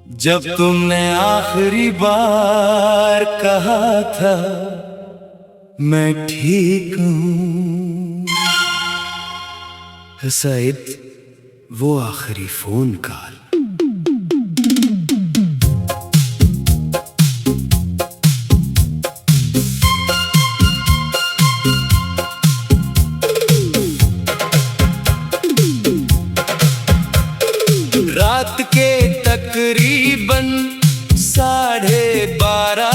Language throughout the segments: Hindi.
जब तुमने आखिरी बार कहा था मैं ठीक हूँ, शायद वो आखिरी फोन कॉल। रात के तकरीबन 12:30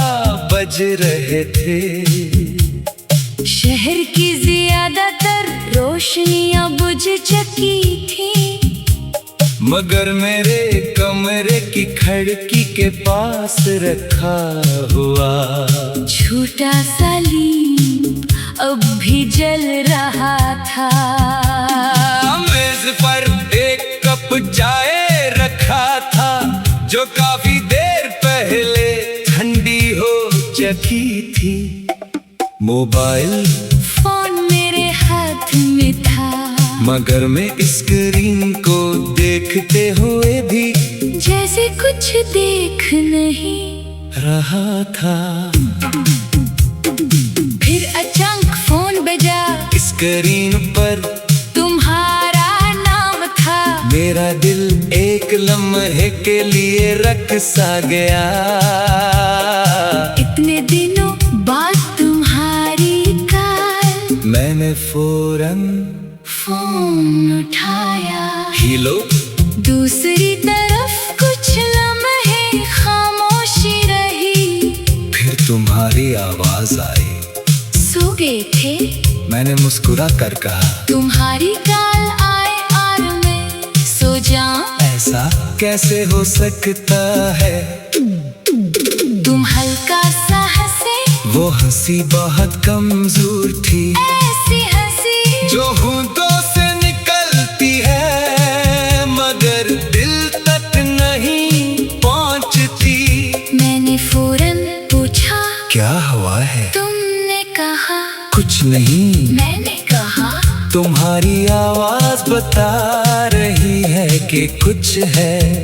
बज रहे थे। शहर की ज्यादातर रोशनियां बुझ चुकी थी, मगर मेरे कमरे की खिड़की के पास रखा हुआ छोटा सा लीप अब भी जल रहा था। मेज पर एक कप चाय रखा था जो काफी देर पहले ठंडी हो चुकी थी। मोबाइल फोन मेरे हाथ में था, मगर मैं स्क्रीन को देखते हुए भी जैसे कुछ देख नहीं रहा था। फिर अचानक फोन बजा, स्क्रीन पर तुम्हारा नाम था। मेरा दिल एक लम्हे के लिए रक सा गया। इतने दिनों बाद तुम्हारी कॉल, मैंने फौरन फोन उठाया। हेलो। दूसरी तरफ कुछ लम्हे खामोशी रही, फिर तुम्हारी आवाज आई। सो गए थे? मैंने मुस्कुरा कर कहा, तुम्हारी कॉल आए और मैं सो जाऊं? ऐसा कैसे हो सकता है? तुम हल्का सा हंसे, वो हंसी बहुत कमजोर थी, ऐसी हंसी जो होंठों से निकलती है मगर दिल तक नहीं पहुंचती। मैंने फौरन पूछा, क्या हुआ है? तुमने कहा कुछ नहीं। मैंने कहा, तुम्हारी आवाज बता रही है कि कुछ है।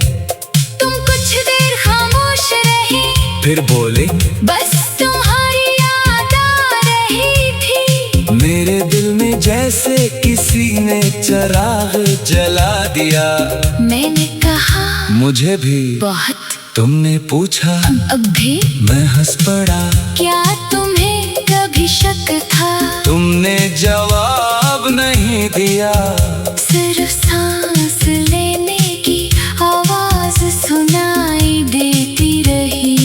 तुम कुछ देर खामोश रही, फिर बोले, बस तुम्हारी याद आ रही थी। मेरे दिल में जैसे किसी ने चिराग जला दिया। मैंने कहा, मुझे भी। बहुत। तुमने पूछा, अब भी? मैं हंस पड़ा। क्या तुम्हें कभी शक था? तुमने जवाब नहीं दिया। सिर्फ सांस लेने की आवाज सुनाई देती रही।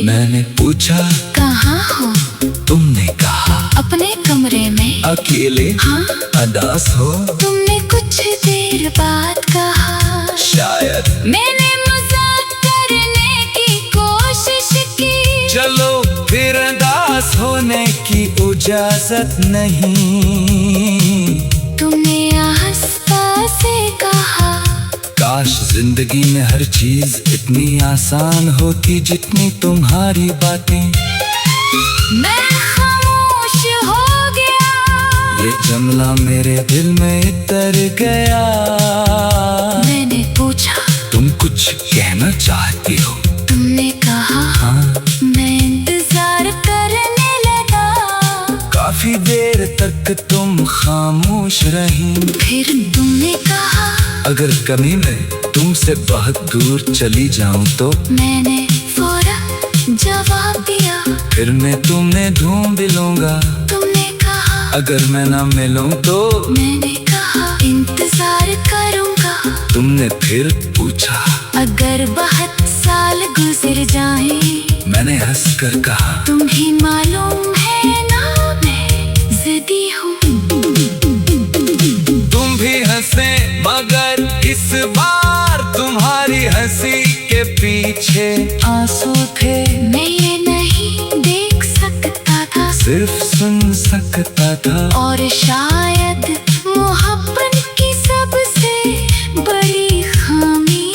मैंने पूछा, कहाँ हो? तुमने कहा, अपने कमरे में। अकेले? हाँ। उदास हो? तुमने कुछ देर बाद कहा, शायद। मैंने मजाक करने की कोशिश की। चलो फिर उदास होने की इजाजत नहीं। तुमने आस्ता से कहा, काश जिंदगी में हर चीज इतनी आसान होती जितनी तुम्हारी बातें। मैं खामोश हो गया। ये जुमला मेरे दिल में उतर गया। मैंने पूछा, तुम कुछ कहना चाहती हो? तुमने कहा, हाँ। मैं इंतजार करने लगा। काफी देर तक तुम खामोश रही। फिर तुमने कहा, अगर कभी मैं तुमसे बहुत दूर चली जाऊं तो? मैंने फौरन जवाब दिया, फिर मैं तुम्हें ढूंढ लूंगा। तुमने कहा, अगर मैं ना मिलूं तो? मैंने कहा, इंतजार करूंगा। तुमने फिर पूछा, अगर बहुत साल गुजर जाएं? मैंने हंस कर कहा, तुम्हें मालूम है ना मैं जिद्दी हूँ। तुम भी हंसे मगर इस बार तुम्हारी हंसी के पीछे आंसू थे। मैं ये नहीं देख सकता था, सिर्फ सुन सकता था। और शायद मोहब्बत की सबसे बड़ी खामी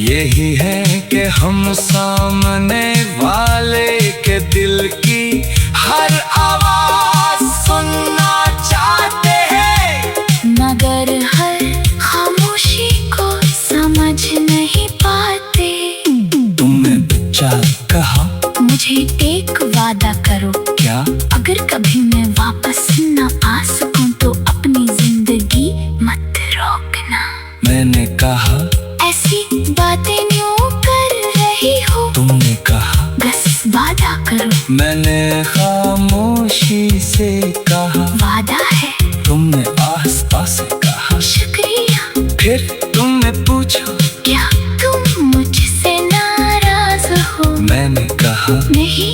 यही है कि हम सामने वाले के दिल की हर आवाज सुनना चाहते हैं, मगर हर खामोशी को समझना मैंने कहा ऐसी बातें क्यों कर रही हो? तुमने कहा बस वादा करो। मैंने खामोशी से कहा वादा है। तुमने आस्था से कहा शुक्रिया। फिर तुमने पूछा क्या तुम मुझसे नाराज हो? मैंने कहा नहीं,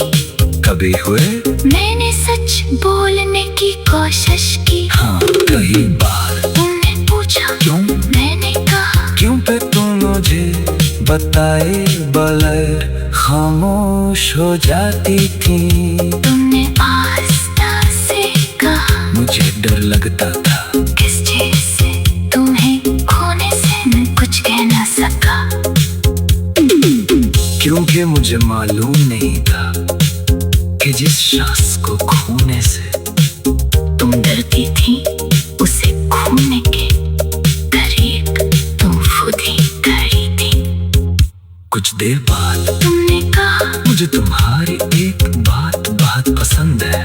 कभी हुए मैंने सच बोलने की कोशिश की। हाँ कई बार तुमने पूछा क्यों मैंने कहा क्यों पे तुम मुझे बताए बगैर खामोश हो जाती थी। तुमने आस्था से कहा मुझे डर लगता था किस चीज से? तुम्हें खोने से मैं कुछ कह ना सका। क्योंकि मुझे मालूम नहीं था कि जिस शख्स को खोने से तुम डरती थी उसे खोने के करीब तुम खुद ही खड़ी थी। कुछ देर बाद तुमने कहा मुझे तुम्हारी एक बात बहुत पसंद है।